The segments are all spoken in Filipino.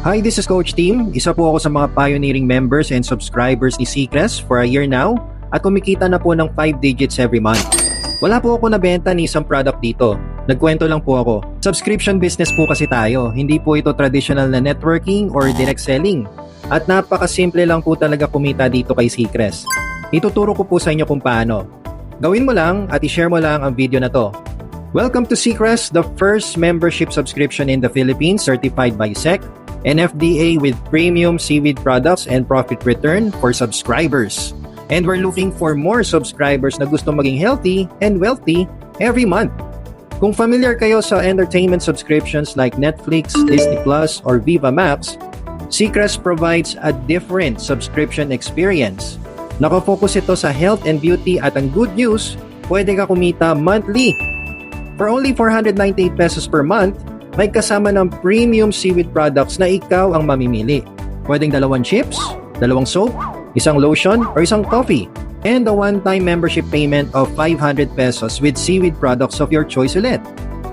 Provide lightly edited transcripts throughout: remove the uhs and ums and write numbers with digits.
Hi, this is Coach Team. Isa po ako sa mga pioneering members and subscribers ni Seacrest for a year now at kumikita na po ng 5 digits every month. Wala po ako nabenta ni isang product dito. Nagkwento lang po ako. Subscription business po kasi tayo. Hindi po ito traditional na networking or direct selling. At napakasimple lang po talaga kumita dito kay Seacrest. Ituturo ko po sa inyo kung paano. Gawin mo lang at i-share mo lang ang video na to. Welcome to Seacrest, the first membership subscription in the Philippines certified by SEC and FDA with premium seaweed products and profit return for subscribers. And we're looking for more subscribers na gusto maging healthy and wealthy every month. Kung familiar kayo sa entertainment subscriptions like Netflix, Disney Plus, or Viva Max, Seacrest provides a different subscription experience. Nakafocus ito sa health and beauty at ang good news, pwede ka kumita monthly. For only 498 pesos per month, may kasama ng premium seaweed products na ikaw ang mamimili. Pwedeng 2 chips, 2 soap, 1 lotion, or 1 coffee. And a one-time membership payment of 500 pesos with seaweed products of your choice ulit.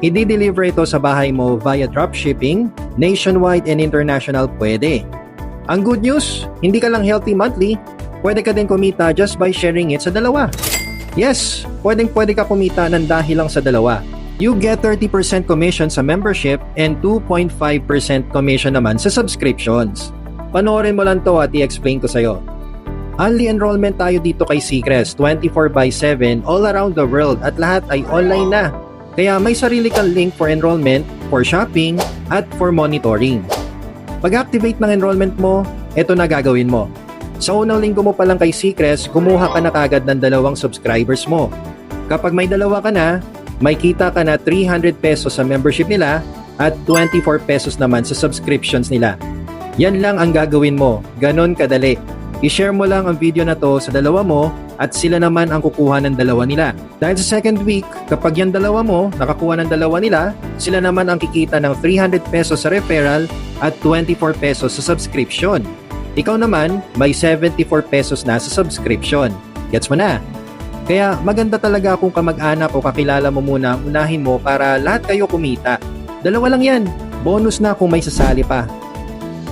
I-deliver ito sa bahay mo via dropshipping, nationwide and international pwede. Ang good news, hindi ka lang healthy monthly, pwede ka din kumita just by sharing it sa dalawa. Yes, pwede ka kumita ng dahil lang sa dalawa. You get 30% commission sa membership and 2.5% commission naman sa subscriptions. Panoorin mo lang to at i-explain ko sa'yo. Only enrollment tayo dito kay Seacrest 24/7 all around the world at lahat ay online na. Kaya may sarili kang link for enrollment, for shopping, at for monitoring. Pag-activate ng enrollment mo, ito na gagawin mo. Sa unang linggo mo pa lang kay Seacrest, kumuha ka na kagad ng 2 subscribers mo. Kapag may 2 ka na, may kita ka na 300 pesos sa membership nila at 24 pesos naman sa subscriptions nila. Yan lang ang gagawin mo. Ganon kadali. I-share mo lang ang video na to sa 2 mo at sila naman ang kukuha ng 2 nila. Dahil sa second week, kapag yan 2 mo nakakuha ng 2 nila, sila naman ang kikita ng 300 pesos sa referral at 24 pesos sa subscription. Ikaw naman, may 74 pesos na sa subscription. Gets mo na? Kaya maganda talaga kung kamag-anak o kakilala mo muna ang unahin mo para lahat kayo kumita. 2 lang yan. Bonus na kung may sasali pa.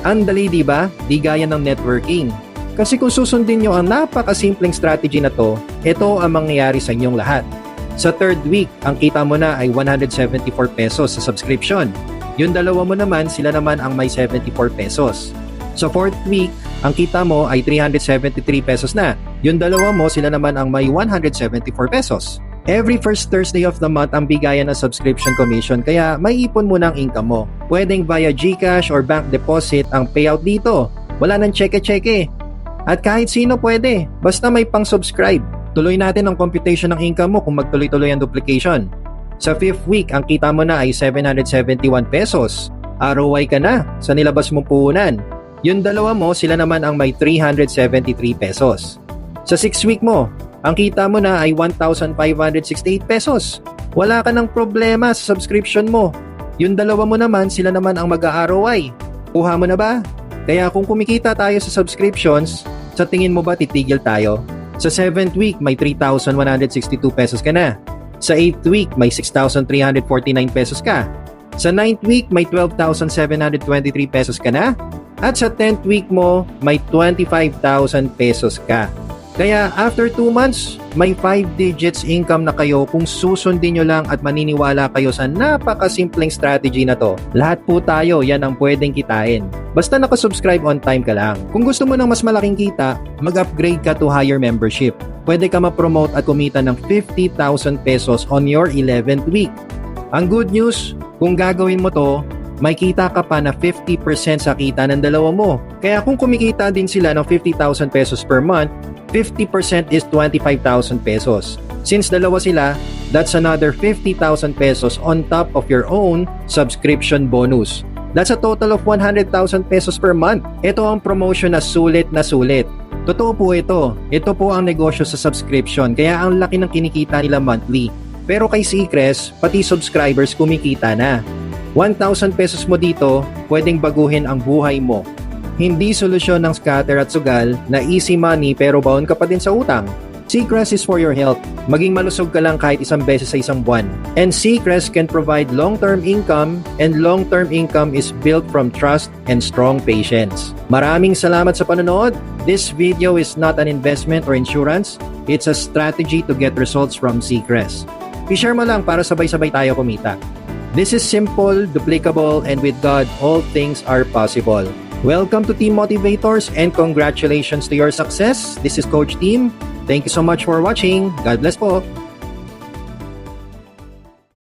Ang dali, diba? Di gaya ng networking. Kasi kung susundin nyo ang napakasimpleng strategy na to, ito ang mangyayari sa inyong lahat. Sa third week, ang kita mo na ay 174 pesos sa subscription. Yung 2 mo naman, sila naman ang may 74 pesos. Sa fourth week, ang kita mo ay 373 pesos na. Yung 2 mo, sila naman ang may 174 pesos. Every first Thursday of the month ang bigayan ng subscription commission kaya may ipon mo ng income mo. Pwedeng via GCash or bank deposit ang payout dito. Wala nang cheque-cheque. At kahit sino pwede, basta may pang-subscribe. Tuloy natin ang computation ng income mo kung magtuloy-tuloy ang duplication. Sa 5th week, ang kita mo na ay 771 pesos. ROI ka na sa nilabas mong puhunan. Yung 2 mo, sila naman ang may 373 pesos. Sa 6th week mo, ang kita mo na ay 1,568 pesos. Wala ka ng problema sa subscription mo. Yung 2 mo naman, sila naman ang mag-ROI. Kuha mo na ba? Kaya kung kumikita tayo sa subscriptions, sa tingin mo ba titigil tayo? Sa 7th week, may 3,162 pesos ka na. Sa 8th week, may 6,349 pesos ka. Sa 9th week, may 12,723 pesos ka na. At sa 10th week mo, may 25,000 pesos ka. Kaya after 2 months, may 5 digits income na kayo kung susundin nyo lang at maniniwala kayo sa napakasimpleng strategy na to. Lahat po tayo, yan ang pwedeng kitain. Basta nakasubscribe on time ka lang. Kung gusto mo ng mas malaking kita, mag-upgrade ka to higher membership. Pwede ka ma-promote at kumita ng 50,000 pesos on your 11th week. Ang good news, kung gagawin mo to, may kita ka pa na 50% sa kita ng 2 mo. Kaya kung kumikita din sila ng 50,000 pesos per month, 50% is 25,000 pesos. Since 2 sila, that's another 50,000 pesos on top of your own subscription bonus. That's a total of 100,000 pesos per month. Ito ang promotion na sulit na sulit. Totoo po ito. Ito po ang negosyo sa subscription, kaya ang laki ng kinikita nila monthly. Pero kay Seacrest, pati subscribers kumikita na. 1,000 pesos mo dito, pwedeng baguhin ang buhay mo. Hindi solusyon ng scatter at sugal na easy money pero baon ka pa din sa utang. Seacrest is for your health. Maging malusog ka lang kahit isang beses sa isang buwan. And Seacrest can provide long-term income, and long-term income is built from trust and strong patience. Maraming salamat sa panonood. This video is not an investment or insurance. It's a strategy to get results from Seacrest. I-share mo lang para sabay-sabay tayo kumita. This is simple, duplicable, and with God, all things are possible. Welcome to Team Motivators and congratulations to your success. This is Coach Team. Thank you so much for watching. God bless po.